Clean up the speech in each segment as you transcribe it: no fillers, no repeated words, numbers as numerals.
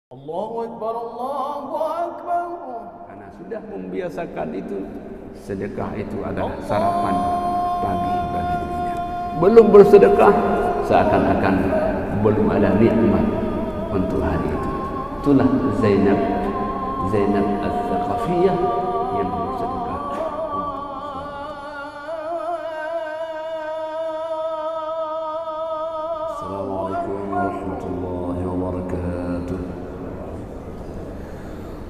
Allahu Akbar, Allahu Akbar. Karena sudah membiasakan itu, sedekah itu adalah sarapan pagi bagi dirinya. Belum bersedekah, seakan-akan belum ada nikmat untuk hari itu. Itulah Zainab Al-Thaqafiyah yang bersedekah. Assalamualaikum warahmatullahi wabarakatuh.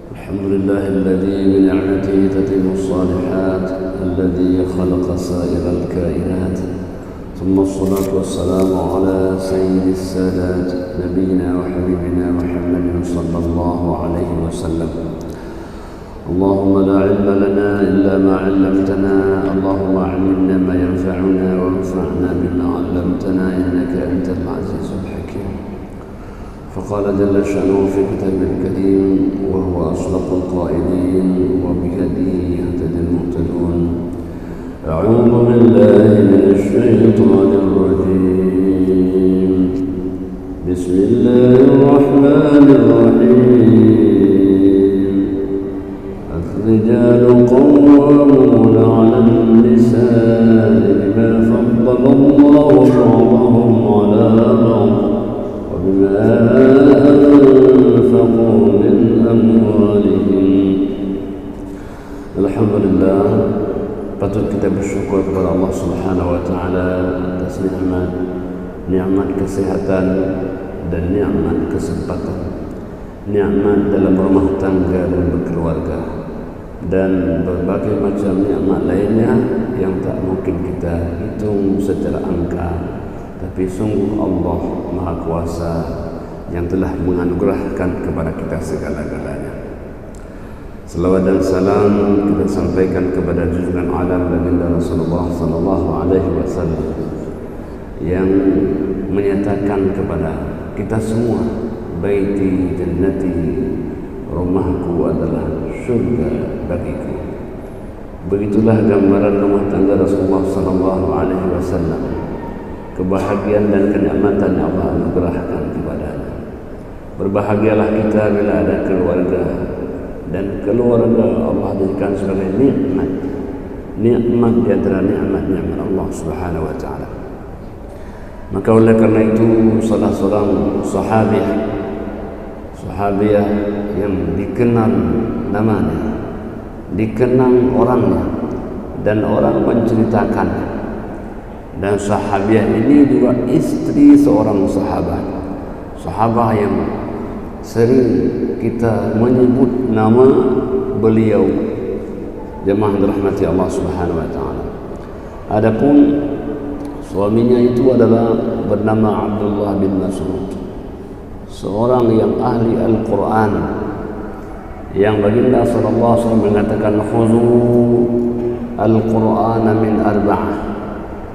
الحمد لله الذي بنعمته تتم الصالحات الذي خلق سائر الكائنات ثم الصلاة والسلام على سيد السادات نبينا وحبيبنا محمد صلى الله عليه وسلم. اللهم لا علم لنا إلا ما علمتنا، اللهم علمنا ما ينفعنا وانفعنا بما علمتنا إنك أنت العزيز الحكيم. فقال جل شأنه في كتابه الكريم وهو أصدق القائلين وبهديه يهتدي المهتدون. أعوذ بالله من الشيطان الرجيم. بسم الله الرحمن الرحيم. الرجال قوامون على النساء بما فضل الله بعضهم على بعض وبما أنفقوا من أموالهم. Alhamdulillah, patut kita bersyukur kepada Allah Subhanahu wa taala atas nikmat kesehatan dan nikmat kesempatan, nikmat dalam rumah tangga dan berkeluarga, dan berbagai macam nikmat lainnya yang tak mungkin kita hitung secara angka. Tapi sungguh Allah Maha Kuasa yang telah menganugerahkan kepada kita segala-galanya. Selawat dan salam kita sampaikan kepada junjungan alam baginda Rasulullah sallallahu alaihi wasallam yang menyatakan kepada kita semua, baiti jannati, rumahku adalah syurga bagiku. Begitulah gambaran rumah tangga Rasulullah sallallahu alaihi wasallam. Kebahagiaan dan kenikmatan yang Allah anugerahkan kepadanya. Berbahagialah kita bila ada keluarga, dan keluarga Allah jadikan sebagai nikmat di antara nikmat-nikmat Allah Subhanahu wa taala. Maka oleh karena itu salah seorang sahabiah yang dikenal namanya, dikenang orangnya, dan orang menceritakannya. Dan sahabiah ini juga istri seorang sahabat yang sering kita menyebut nama beliau, jemaah dirahmati Allah Subhanahu wa taala. Adapun suaminya itu adalah bernama Abdullah bin Mas'ud, seorang yang ahli Al-Quran, yang baginda sallallahu alaihi wasallam mengatakan khuzu Al-Qur'ana min arba'ah,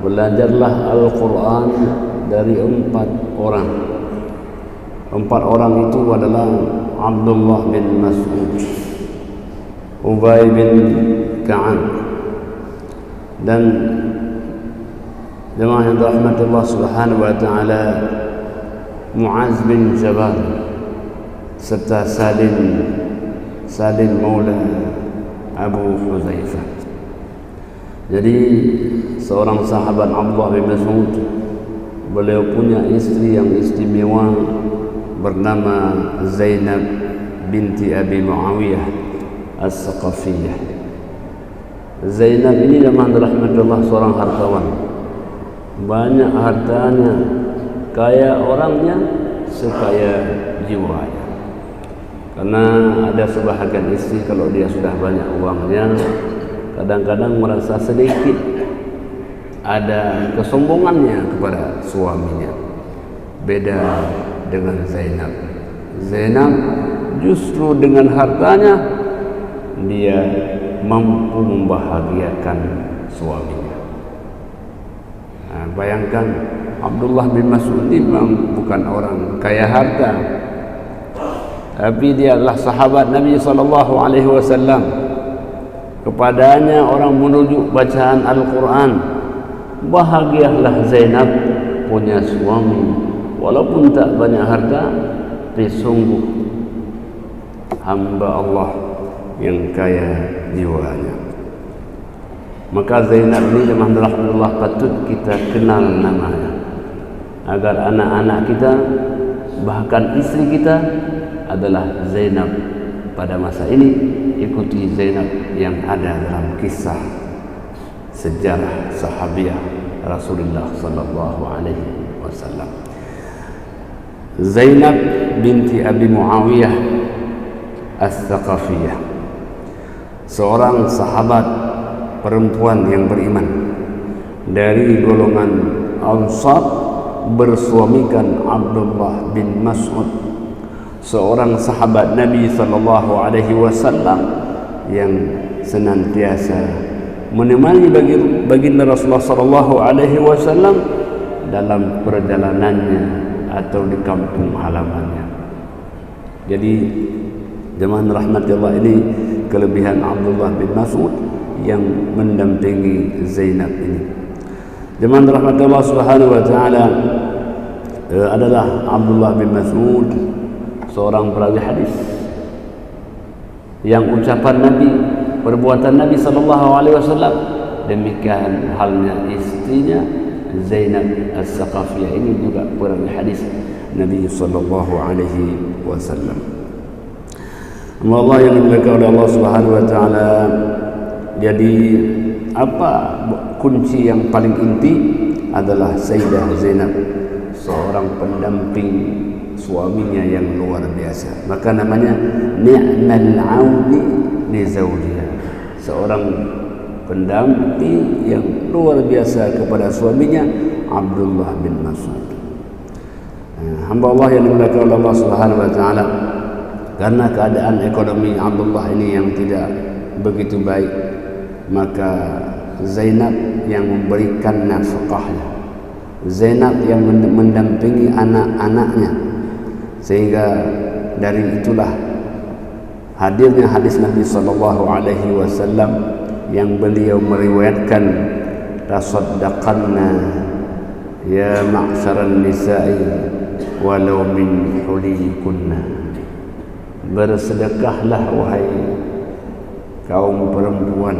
belajarlah Al-Quran dari 4 orang. 4 orang itu adalah Abdullah bin Mas'ud, Ubay bin Ka'ab, dan jemaah yang dirahmati Allah Subhanahu wa taala, Muaz bin Jabal, serta Salim Maula Abu Huzaifah. Jadi seorang sahabat Abdullah bin Mas'ud, beliau punya istri yang istimewa bernama Zainab binti Abi Muawiyah As-Thaqafiyah. Zainab ini memang rahmatullah seorang hartawan, banyak hartanya, kaya orangnya, sekaya jiwanya. Karena ada sebahagian istri kalau dia sudah banyak uangnya, kadang-kadang merasa sedikit ada kesombongannya kepada suaminya. Beda dengan Zainab. Zainab justru dengan hartanya dia mampu membahagiakan suaminya. Bayangkan Abdullah bin Mas'ud memang bukan orang kaya harta, tapi dia adalah sahabat Nabi sallallahu alaihi wasallam. Kepadanya orang menuju bacaan Al-Quran. Bahagialah Zainab punya suami, walaupun tak banyak harta, tapi sungguh hamba Allah yang kaya jiwanya. Maka Zainab ini alhamdulillah patut kita kenal namanya, agar anak-anak kita bahkan istri kita adalah Zainab pada masa ini. Ikuti Zainab yang ada dalam kisah sejarah sahabiah Rasulullah sallallahu alaihi wasallam. Zainab binti Abi Muawiyah As-Saqafiyah, seorang sahabat perempuan yang beriman dari golongan Ansar, bersuamikan Abdullah bin Mas'ud, seorang sahabat Nabi sallallahu alaihi wasallam yang senantiasa menemani baginda Rasulullah sallallahu alaihi wasallam dalam perjalanannya atau di kampung halamannya. Jadi jemaah rahmat Allah, ini kelebihan Abdullah bin Mas'ud yang mendampingi Zainab ini. Jemaah rahmat Allah Subhanahu wa taala, adalah Abdullah bin Mas'ud seorang perawi hadis yang ucapan Nabi, perbuatan Nabi sallallahu alaihi wasallam, demikian halnya istrinya Zainab As-Saqafiyah ini juga perawi hadis Nabi sallallahu alaihi wasallam. Allah yang dimuliakan oleh Allah Subhanahu wa taala, jadi apa kunci yang paling inti adalah Sayyidah Zainab, seorang pendamping suaminya yang luar biasa. Maka namanya ni'mal auni li zawjiha, seorang pendamping yang luar biasa kepada suaminya Abdullah bin Mas'ud. Hamba Allah yang dimuliakan oleh Allah Subhanahu wa taala, karena keadaan ekonomi Abdullah ini yang tidak begitu baik, maka Zainab yang memberikan nafkahnya, Zainab yang mendampingi anak-anaknya, sehingga dari itulah hadirnya hadis Nabi sallallahu alaihi wasallam yang beliau meriwayatkan, tasaddaqanna ya ma'syaran nisa'i walau min hulikunna, bersedekahlah wahai kaum perempuan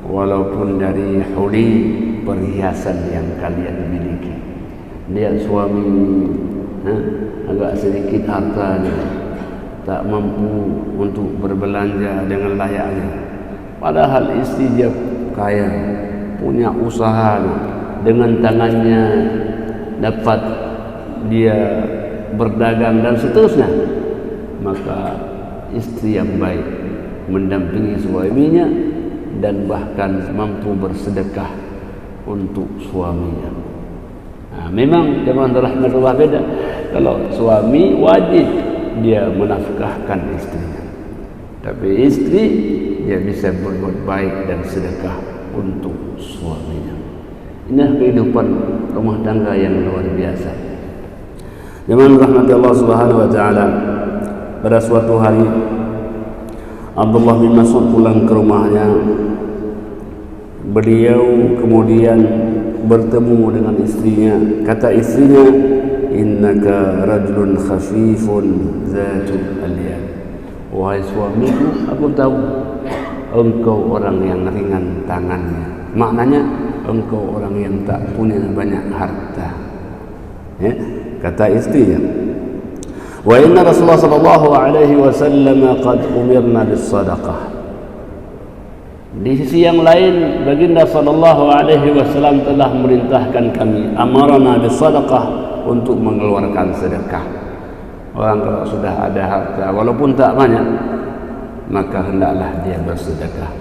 walaupun dari huli, perhiasan yang kalian miliki. Lihat suami agak sedikit hartanya, tak mampu untuk berbelanja dengan layaknya, padahal istri dia kaya, punya usaha, dengan tangannya dapat dia berdagang dan seterusnya. Maka istri yang baik mendampingi suaminya dan bahkan mampu bersedekah untuk suaminya. Memang jemaah rahmatullah beda. Kalau suami wajib dia menafkahkan istrinya, tapi istri dia bisa berbuat baik dan sedekah untuk suaminya. Inilah kehidupan rumah tangga yang luar biasa. Jemaah rahmatullah Allah Subhanahu wa taala, pada suatu hari Abdullah bin Mas'ud pulang ke rumahnya. Beliau kemudian bertemu dengan istrinya. Kata istrinya, innaka rajulun khafifun zatul aliyah. Wahai suamiku, aku tahu engkau orang yang ringan tangannya. Maknanya engkau orang yang tak punya banyak harta. Ya, kata istrinya. Wa inna Rasulullah sallallahu alaihi wasallam qad umirna bis sadaqah. Di sisi yang lain, baginda sallallahu alaihi wasallam telah memerintahkan kami, amarna bis sadaqah, untuk mengeluarkan sedekah. Orang kalau sudah ada harta walaupun tak banyak, maka hendaklah dia bersedekah,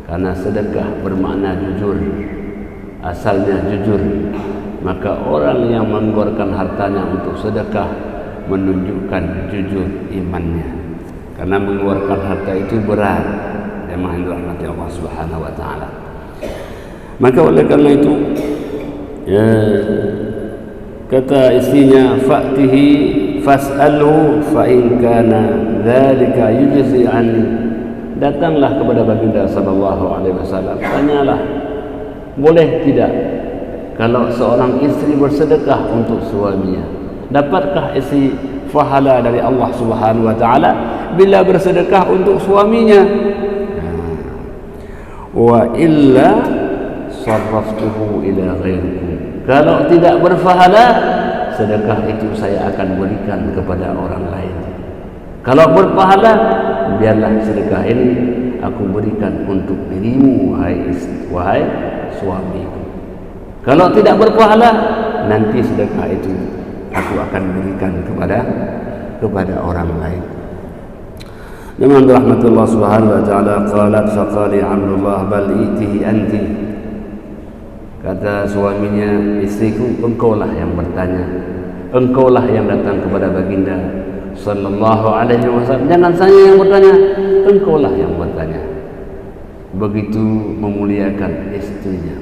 karena sedekah bermakna jujur, asalnya jujur. Maka orang yang mengeluarkan hartanya untuk sedekah menunjukkan jujur imannya, karena mengeluarkan harta itu berat. Jemaah rahmati Allah Subhanahu wa taala. Maka oleh karena itu, ya, kata istrinya, fa'tihi fas'alhu fa in kana dzalika yujzi anni. Datanglah kepada baginda sallallahu alaihi wasallam, tanyalah, boleh tidak kalau seorang istri bersedekah untuk suaminya? Dapatkah istri pahala dari Allah Subhanahu wa taala bila bersedekah untuk suaminya. Wa illa sarraftuhu ila ghairikum. Kalau tidak berpahala, sedekah itu saya akan berikan kepada orang lain. Kalau berpahala, biarlah sedekah ini aku berikan untuk dirimu, wahai suamiku. Kalau tidak berpahala, nanti sedekah itu aku akan berikan kepada orang lain. Dengan rahmatullah subhanahu wa ta'ala, qalat faqali Abdullah bal itihi anti. Kata suaminya, istriku, engkaulah yang bertanya, engkaulah yang datang kepada baginda sallallahu alaihi wasallam, jangan saya yang bertanya, engkaulah yang bertanya. Begitu memuliakan istrinya,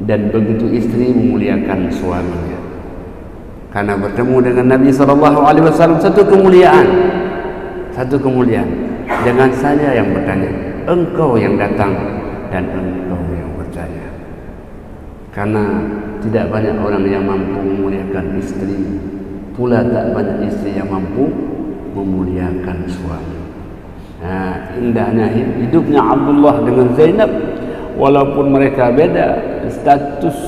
dan begitu istri memuliakan suaminya, karena bertemu dengan Nabi sallallahu alaihi wasallam, satu kemuliaan. Jangan saya yang bertanya, engkau yang datang dan engkau yang bertanya. Karena tidak banyak orang yang mampu memuliakan istri, pula tak banyak istri yang mampu memuliakan suami. Indahnya hidupnya Abdullah dengan Zainab, walaupun mereka beda status,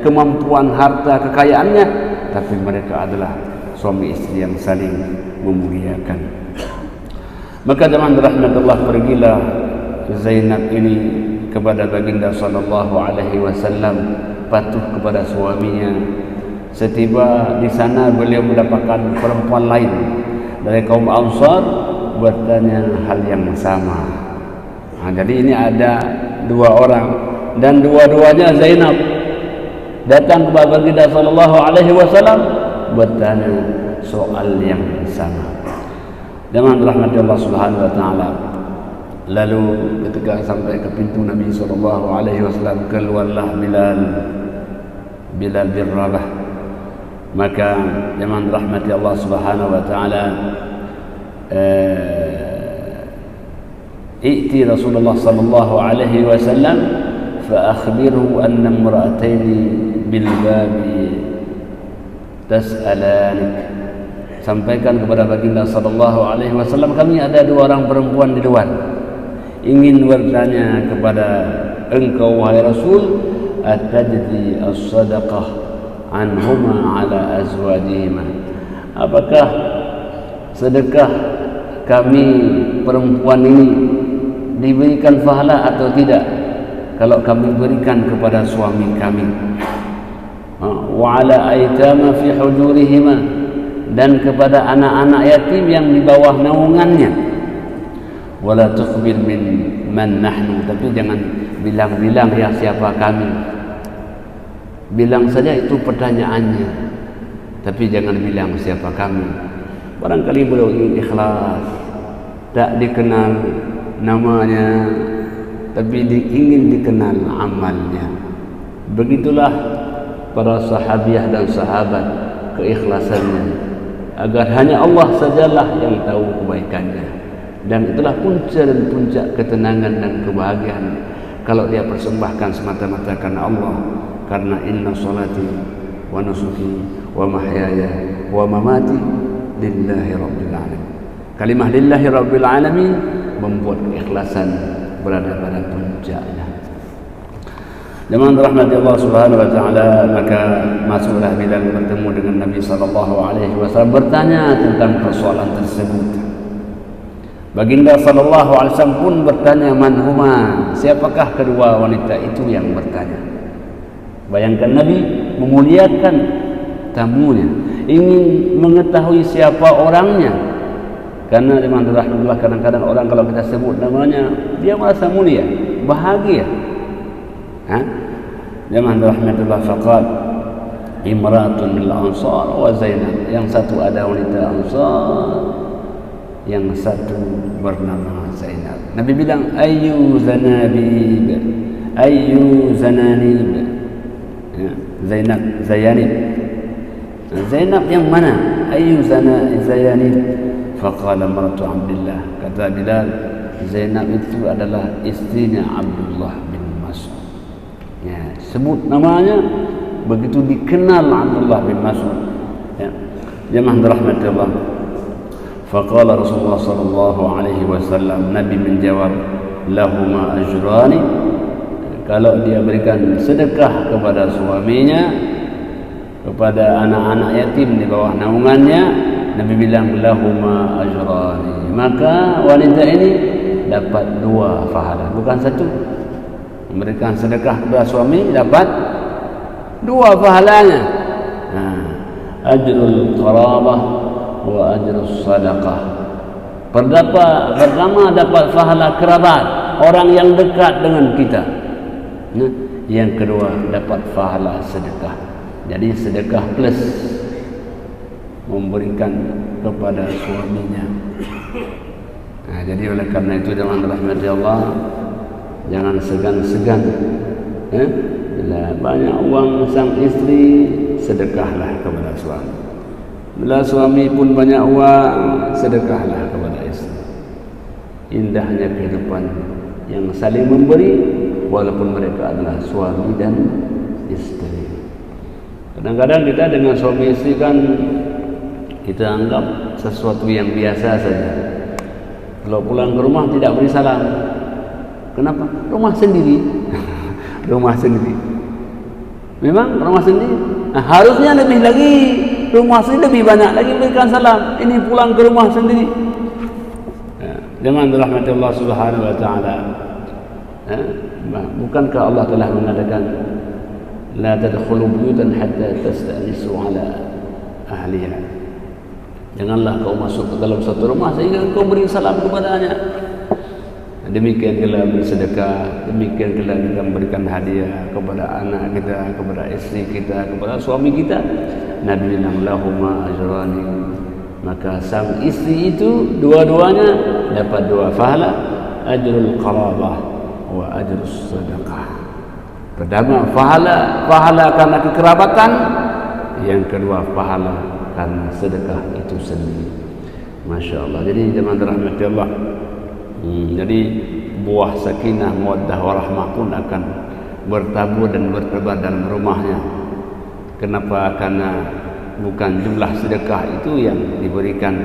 kemampuan, harta, kekayaannya, tapi mereka adalah suami istri yang saling memuliakan. Maka zaman rahmatullah, pergilah Zainab ini kepada baginda sallallahu alaihi wasallam, patuh kepada suaminya. Setiba di sana beliau mendapatkan perempuan lain dari kaum Ansar bertanya hal yang sama. Jadi ini ada dua orang, dan dua-duanya Zainab datang kepada baginda sallallahu alaihi wasallam bertanya soal yang sama. Dengan rahmat Allah Subhanahu wa taala, lalu ketika sampai ke pintu Nabi sallallahu alaihi wasallam, keluarlah Bilal bin Rabah. Maka dengan rahmat Allah Subhanahu wa taala, i'ti Rasulullah sallallahu alaihi wasallam fa akhbirhu anna imra'ataini bil babi tas'alanik. Sampaikan kepada baginda sallallahu alaihi wasallam, kami ada dua orang perempuan di luar ingin bertanya kepada engkau wahai Rasul, atadri as-sadaqah anhuma ala azwajihima. Apakah sedekah kami perempuan ini diberikan pahala atau tidak kalau kami berikan kepada suami kami? Wa ala aitama fi hujurihima, dan kepada anak-anak yatim yang di bawah naungannya. Wala tukhbir man nahnu, tapi jangan bilang-bilang ya siapa kami. Bilang saja itu pertanyaannya, tapi jangan bilang siapa kami. Barangkali beliau ingin ikhlas, tak dikenal namanya, tapi ingin dikenal amalnya. Begitulah para sahabiah dan sahabat, keikhlasannya, agar hanya Allah sajalah yang tahu kebaikannya. Dan itulah punca dan puncak ketenangan dan kebahagiaan kalau dia persembahkan semata-mata karena Allah. Karena inna salati wa nusuki wa mahyaya wa mamati lillahi rabbil alamin. Kalimah lillahi rabbil alamin membuat keikhlasan berada pada puncaknya. Dengan rahmat Allah Subhanahu wa taala, maka masuklah Bilal bertemu dengan Nabi sallallahu alaihi wasallam, bertanya tentang persoalan tersebut. Baginda sallallahu alaihi wasallam pun bertanya, man huma, siapakah kedua wanita itu yang bertanya. Bayangkan Nabi memuliakan tamunya, ingin mengetahui siapa orangnya. Karena dengan rahmatullah, kadang-kadang orang kalau kita sebut namanya dia merasa mulia, bahagia. Dengan rahmatullah, faqad imratun min al-ansar wa Zainab. Yang satu ada wanita Ansar, yang satu bernama Zainab. Nabi bilang, ayyu zanabib, ayyu zananib. Zainab yang mana? Ayyu zayanib. Faqala maratu Abdullah. Kata Bilal, Zainab itu adalah istrinya Abdullah bin Mas'ud. Sebut namanya, begitu dikenal Abdullah bin Mas'ud. Jemaah dirahmati Allah. Faqala Rasulullah sallallahu alaihi wasallam, Nabi menjawab, lahuma ajrani, kalau dia berikan sedekah kepada suaminya, kepada anak-anak yatim di bawah naungannya, Nabi bilang lahuma ajrani, maka wanita ini dapat 2 pahala, bukan 1. Memberikan sedekah kepada suami dapat 2 pahalanya. Ajrul qarabah wa ajrus sadaqah. Pertama dapat pahala kerabat, orang yang dekat dengan kita. Yang kedua dapat pahala sedekah. Jadi sedekah plus memberikan kepada suaminya. Jadi oleh karena itu jemaah rahmati Allah, jangan segan-segan. Bila banyak uang sang istri, sedekahlah kepada suami. Bila suami pun banyak uang, sedekahlah kepada istri. Indahnya kehidupan yang saling memberi, walaupun mereka adalah suami dan istri. Kadang-kadang kita dengan suami istri kan kita anggap sesuatu yang biasa saja. Kalau pulang ke rumah tidak beri salam. Kenapa? Rumah sendiri. Rumah sendiri. Memang rumah sendiri. Harusnya lebih lagi, rumah sendiri lebih banyak lagi berikan salam. Ini pulang ke rumah sendiri. Jangan dirahmati Allah Subhanahu wa taala. Bukankah Allah telah mengatakan la tadkhulu buyutan hatta tastanisu ala ahliha. Janganlah kau masuk ke dalam satu rumah sehingga kau beri salam kepadanya. Demikian pula bersedekah, demikian pula kita memberikan hadiah kepada anak kita, kepada istri kita, kepada suami kita. Nabi bilang lahuma ajrani, maka sang istri itu dua-duanya dapat 2 pahala, ajrul qarabah wa ajrus sadaqah. Pertama pahala karena kekerabatan, yang kedua pahala karena sedekah itu sendiri. Masya Allah. Jadi jemaah dirahmati Allah, jadi buah sakinah, mawaddah, warahmah pun akan bertabur dan bertebar dalam rumahnya. Kenapa? Karena bukan jumlah sedekah itu yang diberikan,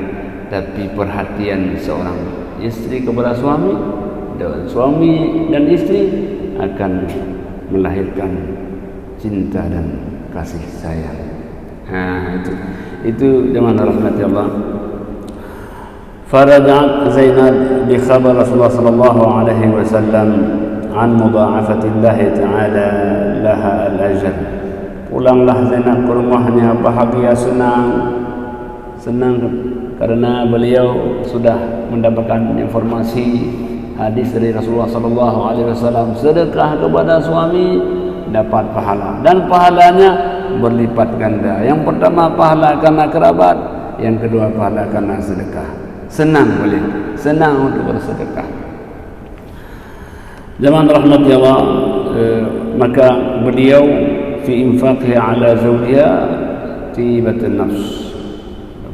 tapi perhatian seorang istri kepada suami, dan suami dan istri akan melahirkan cinta dan kasih sayang. Itu jemaah rahmati Allah. فرجعت زينب بخبر رسول الله صلى الله عليه وسلم عن مضاعفة الله تعالى لها الأجر. Pulanglah Zainab ke rumahnya bahagia, senang karena beliau sudah mendapatkan informasi hadis dari Rasulullah sallallahu alaihi wasallam, sedekah kepada suami dapat pahala, dan pahalanya berlipat ganda. Yang pertama pahala karena kerabat, yang kedua pahala karena sedekah. Senang untuk bersedekah. Jemaah rahmati Allah, maka beliau fi infaqihi ala zawjiha tibatun nafs,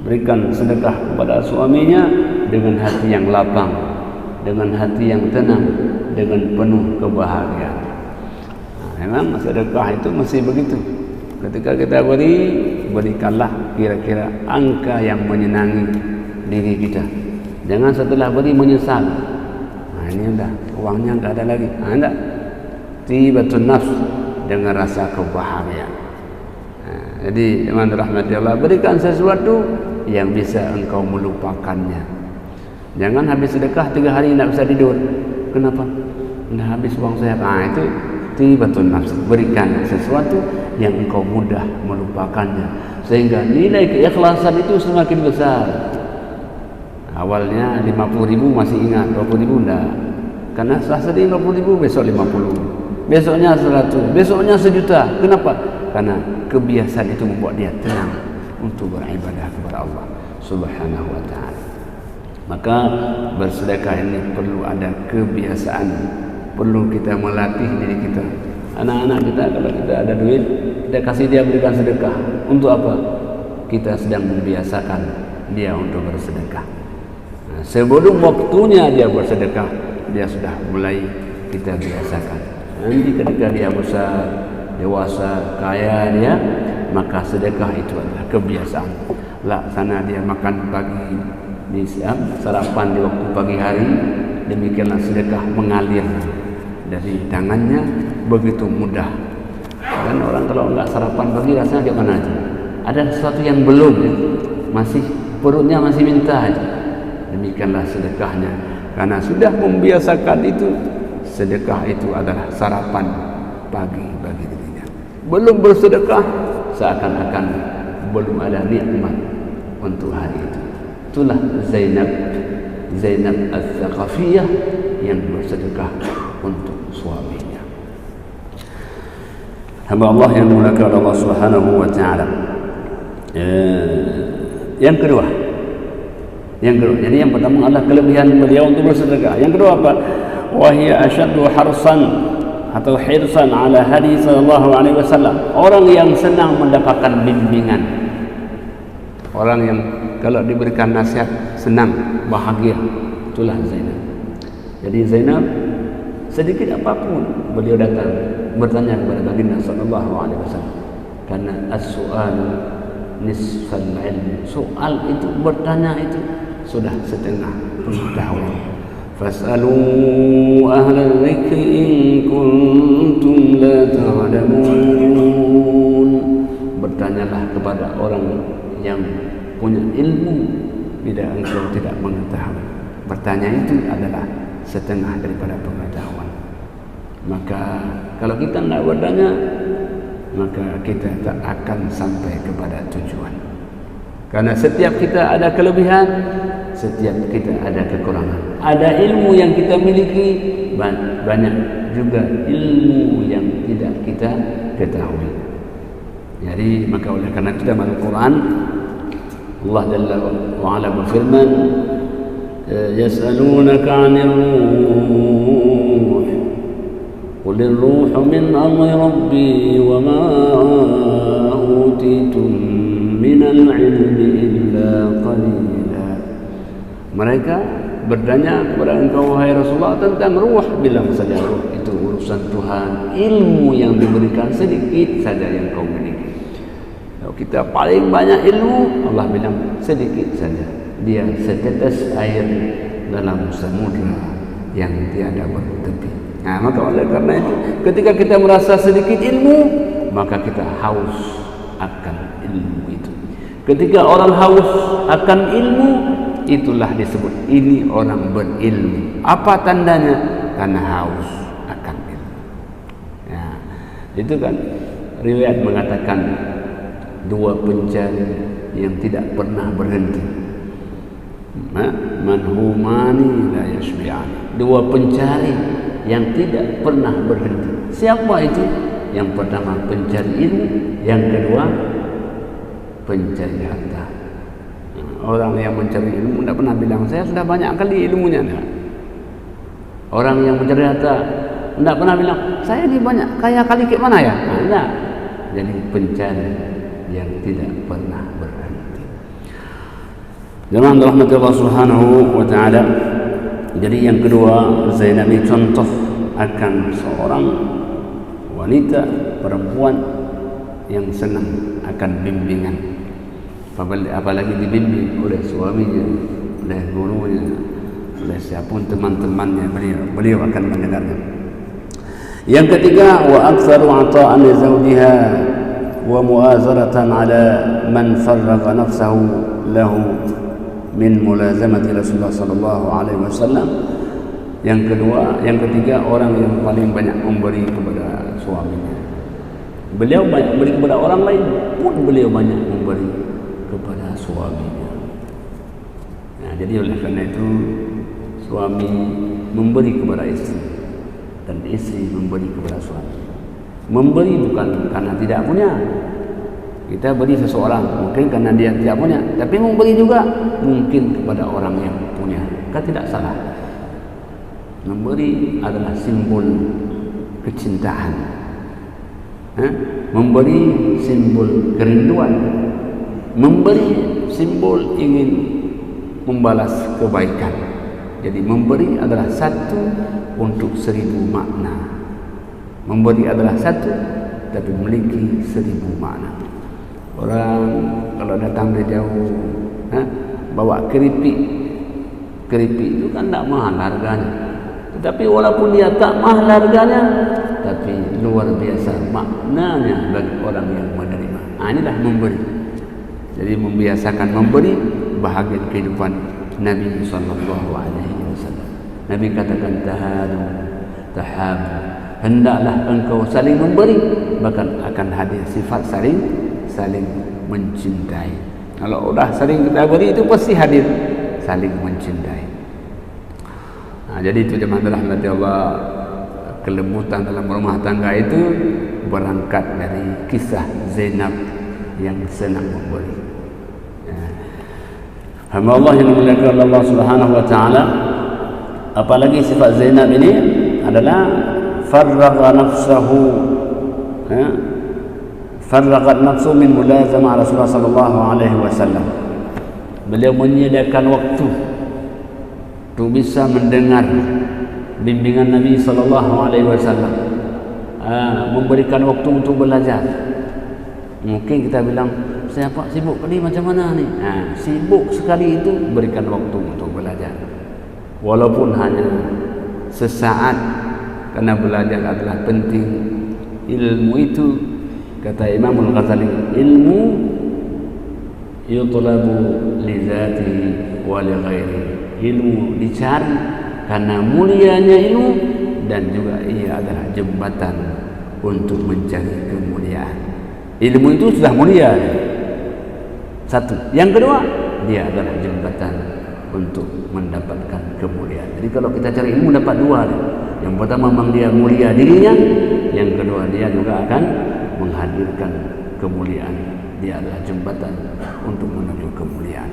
berikan sedekah kepada suaminya dengan hati yang lapang, dengan hati yang tenang, dengan penuh kebahagiaan. Memang sedekah itu mesti begitu. Ketika kita berikanlah kira-kira angka yang menyenangi diri kita. Jangan setelah beri menyesal. Ini dah uangnya enggak ada lagi. Enggak. Tibatun nafs, dengan rasa kebahagiaan. Jadi iman rahmati Allah, berikan sesuatu yang bisa engkau melupakannya. Jangan habis sedekah 3 hari tidak bisa tidur. Kenapa? Dah habis uang saya. Itu tibatun nafs. Berikan sesuatu yang engkau mudah melupakannya, sehingga nilai keikhlasan itu semakin besar. Awalnya 50.000 masih ingat, 20.000 enggak. Karena setelah sedih 20.000, besok 50, besoknya 100, besoknya 1.000.000. Kenapa? Karena kebiasaan itu membuat dia tenang untuk beribadah kepada Allah Subhanahu wa taala. Maka bersedekah ini perlu ada kebiasaan, perlu kita melatih diri kita. Anak-anak kita, kalau kita ada duit, kita kasih dia berikan sedekah. Untuk apa? Kita sedang membiasakan dia untuk bersedekah. Sebelum waktunya dia bersedekah, dia sudah mulai kita biasakan. Nanti ketika dia besar, dewasa, kaya dia, maka sedekah itu adalah kebiasaan. laksana dia makan pagi di sarapan di waktu pagi hari, demikianlah sedekah mengalir dari tangannya begitu mudah. Dan orang kalau enggak sarapan pagi rasanya kayak mana aja, ada sesuatu yang belum, masih perutnya masih minta aja. Demikianlah sedekahnya, karena sudah membiasakan itu. Sedekah itu adalah sarapan pagi bagi dirinya. Belum bersedekah, seakan-akan belum ada nikmat untuk hari itu. Itulah Zainab Al-Thaqafiyah yang bersedekah untuk suaminya. Hamba Allah yang dimuliakan oleh Allah Subhanahu wa taala. Yang kedua. Jadi yang pertama adalah kelebihan beliau untuk bersedekah. Yang kedua apa? Wa hiya ashaddu harsan atau hirsan ala hadi sallallahu alaihi wasallam. Orang yang senang mendapatkan bimbingan. Orang yang kalau diberikan nasihat senang, bahagia. Itulah Zainab. Jadi Zainab sedikit apapun beliau datang bertanya kepada baginda sallallahu alaihi wasallam. Karena as-su'al nisfal ilm. Soal itu, bertanya itu sudah setengah pengetahuan. Fas'alu ahlal dzikri in kuntum la ta'lamun. Bertanyalah kepada orang yang punya ilmu bila engkau tidak mengetahui. Bertanya itu adalah setengah daripada pengetahuan. Maka kalau kita tidak bertanya, maka kita tak akan sampai kepada tujuan. Karena setiap kita ada kelebihan, setiap kita ada kekurangan. Ada ilmu yang kita miliki, banyak juga ilmu yang tidak kita ketahui. Jadi maka oleh karena itu dalam Al-Quran Allah Jalla wa'ala berfirman, yas'alunaka 'anir ruh qulir ruhu min amri rabbi wa ma utitum minal ilmi illa qalila. Mereka bertanya kepada engkau wahai Rasulullah tentang ruh. Bilang saja ruh itu urusan Tuhan. Ilmu yang diberikan sedikit saja yang kau miliki. Kalau kita paling banyak ilmu, Allah bilang sedikit saja. Dia setetes air dalam samudra yang tiada bertepi. Nah, maka oleh karena itu ketika kita merasa sedikit ilmu, maka kita haus akan ilmu itu. Ketika orang haus akan ilmu, itulah disebut ini orang berilmu. Apa tandanya? Karena haus akan ilmu. Ya, itu kan riwayat mengatakan dua pencari yang tidak pernah berhenti. Manhumani la yashbi'an. Dua pencari yang tidak pernah berhenti. Siapa itu? Yang pertama pencari ilmu, yang kedua pencari harta. Orang yang mencari ilmu tidak pernah bilang saya sudah banyak kali ilmunya. Tidak. Orang yang mencari harta tidak pernah bilang saya ini banyak kaya kali ke mana ya. Tidak. Jadi pencari yang tidak pernah berhenti. Jemaah rahmat Allah Subhanahu wa taala. Jadi yang kedua, Zainab ini contoh akan seorang wanita perempuan yang senang akan bimbingan. Apalagi dibimbing oleh suaminya, oleh gurunya, oleh siapapun teman-temannya, beliau akan mendengarnya. Yang ketiga, wa aktsaru 'ata'an li zawjiha wa mu'azaratan 'ala man farraga nafsahu lahu min mulazamati Rasulullah sallallahu alaihi wasallam. Yang ketiga, orang yang paling banyak memberi kepada suaminya. Beliau banyak memberi kepada orang lain pun beliau banyak memberi kepada suaminya. Nah, jadi oleh karena itu suami memberi kepada istri dan istri memberi kepada suami. Memberi bukan karena tidak punya. Kita beri seseorang mungkin karena dia tidak punya, tapi memberi juga mungkin kepada orang yang punya. Kan tidak salah. Memberi adalah simbol kecintaan. Memberi simbol kerinduan. Memberi simbol ingin membalas kebaikan. Jadi memberi adalah satu untuk 1000 makna. Memberi adalah satu tapi memiliki 1000 makna. Orang kalau datang dari jauh, bawa keripik itu kan tak mahal harganya. Tetapi walaupun dia tak mahal harganya, tapi luar biasa maknanya bagi orang yang menerima. Inilah memberi. Jadi membiasakan memberi bahagian kehidupan Nabi sallallahu alaihi wasallam. Nabi katakan tahabu, hendaklah engkau saling memberi, bahkan akan hadir sifat saling mencintai. Kalau udah saling kita beri itu pasti hadir saling mencintai. Jadi itu jemaah rahmati Allah, kelembutan dalam rumah tangga itu berangkat dari kisah Zainab yang senang memberi. Hamba Allah yang dimuliakan Allah Subhanahu wa taala, apalagi sifat Zainab ini adalah farragha nafsu min mulazamah Rasulullah sallallahu alaihi wasallam. Beliau menyediakan waktu untuk bisa mendengar bimbingan Nabi sallallahu alaihi wasallam, memberikan waktu untuk belajar. Mungkin kita bilang, saya Pak sibuk kali macam mana ni? Sibuk sekali itu berikan waktu untuk belajar, walaupun hanya sesaat, karena belajar adalah penting. Ilmu itu, kata Imam Al-Ghazali, ilmu yutlabu li zatihi wa li ghairihi. Ilmu dicari karena mulianya ilmu, dan juga ia adalah jembatan untuk mencari kemuliaan. Ilmu itu sudah mulia, satu. Yang kedua, dia adalah jembatan untuk mendapatkan kemuliaan. Jadi kalau kita cari ilmu dapat dua. Yang pertama memang dia mulia dirinya, yang kedua dia juga akan menghadirkan kemuliaan. Dia adalah jembatan untuk menuju kemuliaan.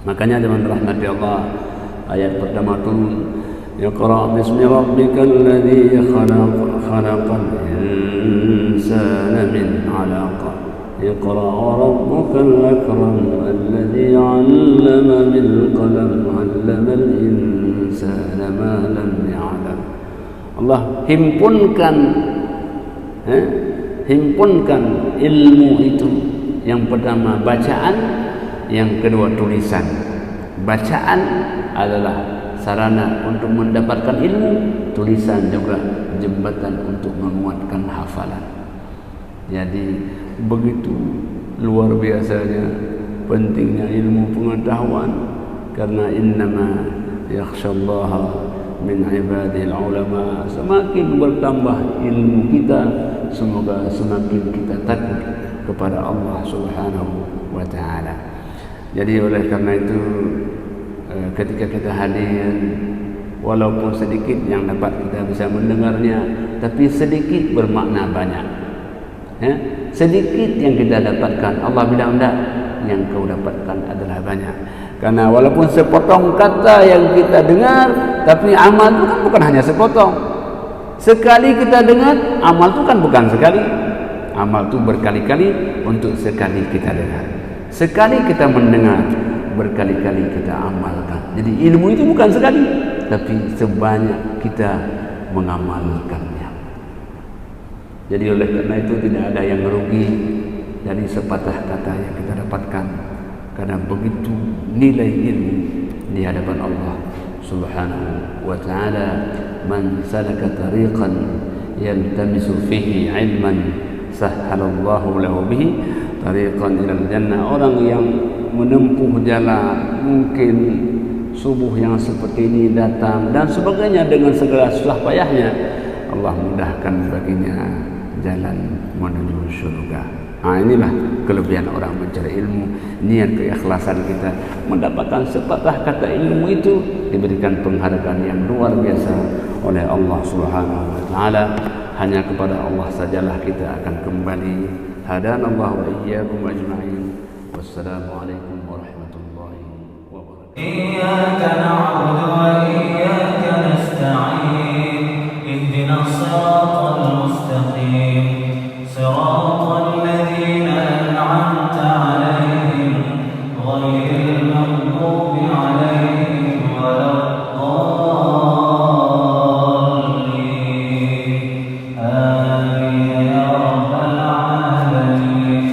Makanya dengan rahmat Allah, ayat pertama turun, Iqra bismi rabbikal ladzi khalaqal insana min 'alaq. Iqra rabbukal akram alladzi 'allama bil qalam 'allamal insana ma lam ya'lam. Allah himpunkan ilmu itu. Yang pertama bacaan, yang kedua tulisan. Bacaan adalah sarana untuk mendapatkan ilmu, tulisan juga jembatan untuk menguatkan hafalan. Jadi begitu luar biasanya pentingnya ilmu pengetahuan, karena innama yakhshallaha min ibadil ulama. Semakin bertambah ilmu kita, semoga semakin kita takut kepada Allah Subhanahu wa taala. Jadi oleh karena itu, ketika kita hadir, walaupun sedikit yang dapat kita bisa mendengarnya, tapi sedikit bermakna banyak. Sedikit yang kita dapatkan, Allah bilang enggak, yang kau dapatkan adalah banyak. Karena walaupun sepotong kata yang kita dengar, tapi amal itu kan bukan hanya sepotong. Sekali kita dengar, amal itu kan bukan sekali. Amal itu berkali-kali untuk sekali kita dengar. Sekali kita mendengar, berkali-kali kita amalkan. Jadi ilmu itu bukan sekali, tapi sebanyak kita mengamalkannya. Jadi oleh karena itu tidak ada yang merugi dari sepatah kata yang kita dapatkan, karena begitu nilai ilmu di hadapan Allah Subhanahu wa taala. Man salaka tariqan yaltamisu fihi ilman sahhalallahu lahu bihi tariqan ilal jannah. Orang yang menempuh jalan, mungkin subuh yang seperti ini datang dan sebagainya, dengan segala susah payahnya, Allah mudahkan baginya jalan menuju surga. Inilah kelebihan orang mencari ilmu. Niat keikhlasan kita mendapatkan sepatah kata ilmu itu diberikan penghargaan yang luar biasa oleh Allah Subhanahu wa taala. Hanya kepada Allah sajalah kita akan kembali. Hadanallahu wa iyyakum ajma'in. Wassalamualaikum warahmatullahi wabarakatuh. Iyyaka na'budu wa iyyaka nasta'in. Ihdinas siratal mustaqim. Siratal ladzina an'amta 'alaihim ghairil maghdubi 'alaihim waladdallin. Amin ya rabbal alamin.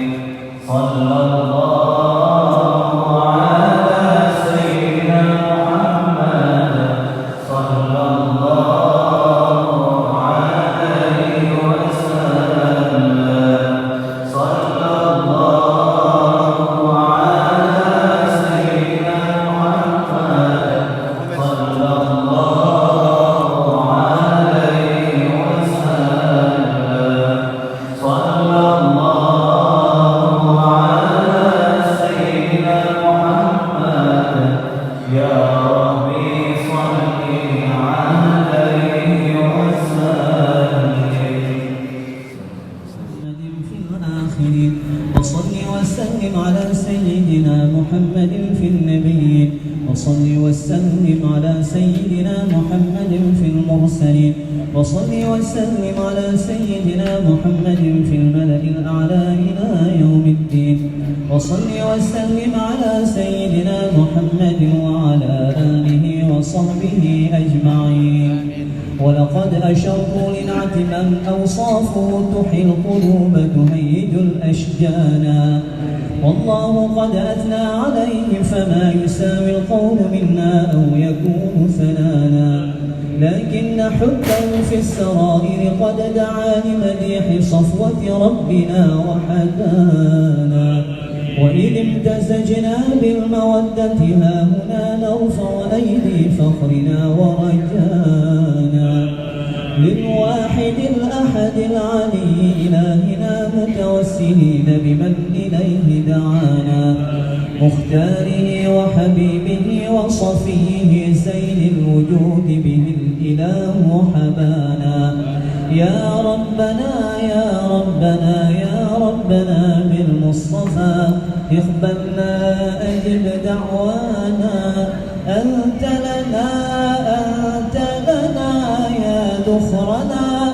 وسلم على سيدنا محمد في المرسلين وصل وسلم على سيدنا محمد في الملأ الأعلى إلى يوم الدين وصل وسلم على سيدنا محمد وعلى آله وصحبه أجمعين. ولقد أشرت لنعت من أوصافه تحيي القلوب تهيج الأشجانا والله قد أثنى عليه فما يساوي القول منا أو يكون ثنانا لكن حبا في السرائر قد دعا لمديح صفوة ربنا وحدانا وإذ امتزجنا بالمودة ها هنا نرفع أيدي فخرنا ورجانا للواحد الأحد العلي إلهنا متوسلين بمن إليه دعانا مختاره وحبيبه وصفيه زين الوجود به الإله حبانا يا ربنا يا ربنا يا ربنا بالمصطفى اقبلنا أجب دعوانا أنت لنا يا ذخرنا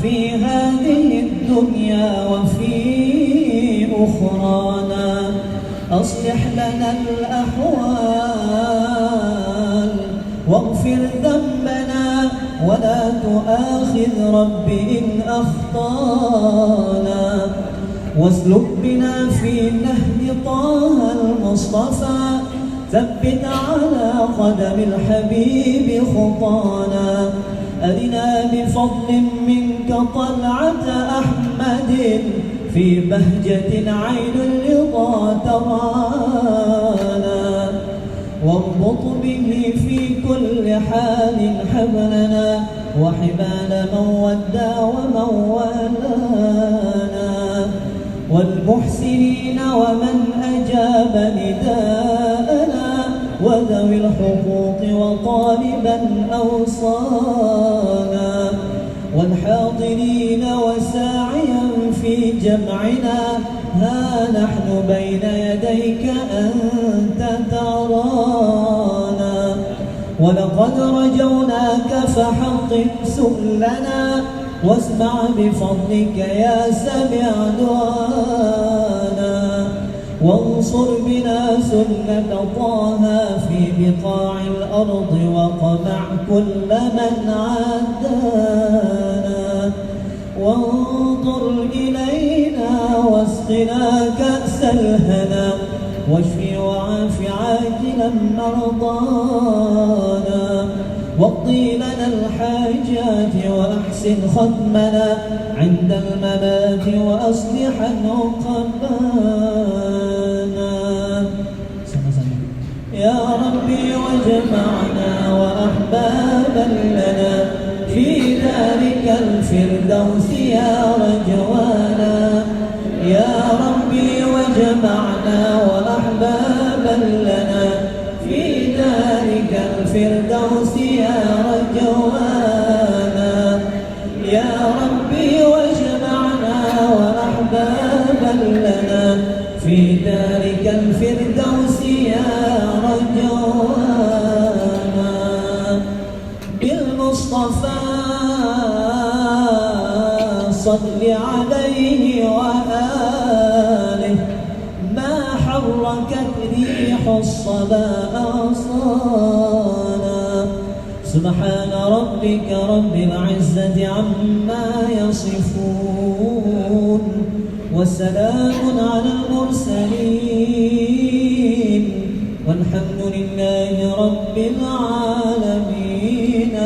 في هذه الدنيا وفي أخرانا أصلح لنا الأحوال واغفر ذنبنا ولا تؤاخذ رب إن أخطانا واسلك بنا في نهج طه المصطفى ثبت على قدم الحبيب خطانا أرنا بفضل منك طلعة أحمد في بهجة عين الرضا ترانا واربط به في كل حال حبلنا وحبال من ودى ومن والانا والمحسنين ومن أجاب نداءنا وذوي الحقوق وطالبا أوصانا والحاضرين وساعيا في جمعنا ها نحن بين يديك أنت ترانا ولقد رجوناك فحقق سؤلنا واسمع بفضلك يا سميع دعانا وانصر بنا سنة طه في بقاع الأرض وقمع كل من عادانا وانظر إلينا واسقنا كأس الهنا واشف وعاف عاجلا مرضانا واقضي لنا الحاجات وأحسن ختمنا عند الممات وأصلحا عقبانا يا ربي وجمعنا وأحبابا لنا في ذلك الفردوس يا رجوانا يا ربي وجمعنا وأحبابا لنا في ذلك الفردوس يا رجوانا يا ربي وجمعنا وأحبابا لنا في ذلك الفردوس يا رجوانا بالمصطفى صل عليه وآله ما حركت ريح الصبا أغصانا سبحان ربك رب العزة عما يصفون وسلام على المرسلين والحمد لله رب العالمين.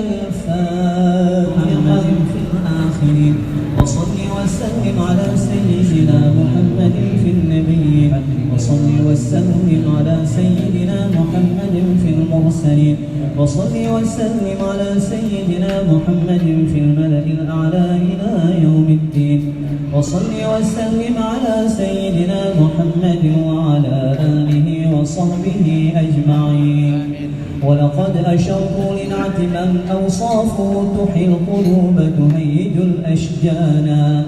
الفاتحة في الآخرين وصل وسلم على سيدنا محمد في النبيين وصل وسلم على سيدنا محمد في المرسلين وصل وسلم على سيدنا محمد في الملأ الأعلى إلى يوم الدين وصل وسلم على سيدنا محمد وعلى آله وصحبه أجمعين. ولقد أشرت لنعت من أوصافه تحيي القلوب تهيج الأشجانا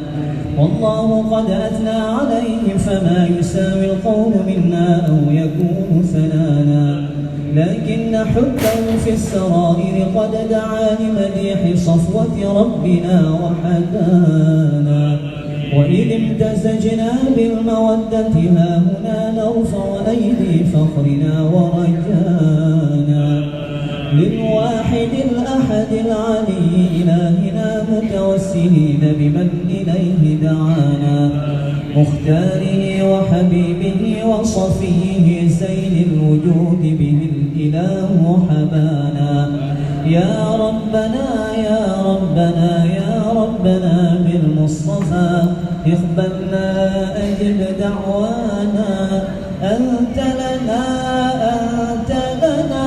والله قد أثنى عليه فما يساوي القول منا أو يكون ثنانا لكن حبه في السرائر قد دعا لمديح صفوة ربنا وحدانا. وإذ امتزجنا بالمودة هاهنا نرفع أيدي فخرنا ورجانا للواحد الأحد العلي إلهنا متوسلين بمن إليه دعانا مختاره وحبيبه وصفيه زين الوجود به الإله حبانا. يا ربنا يا ربنا يا ربنا بالمصطفى اقبلنا أجب دعوانا. أنت لنا أنت لنا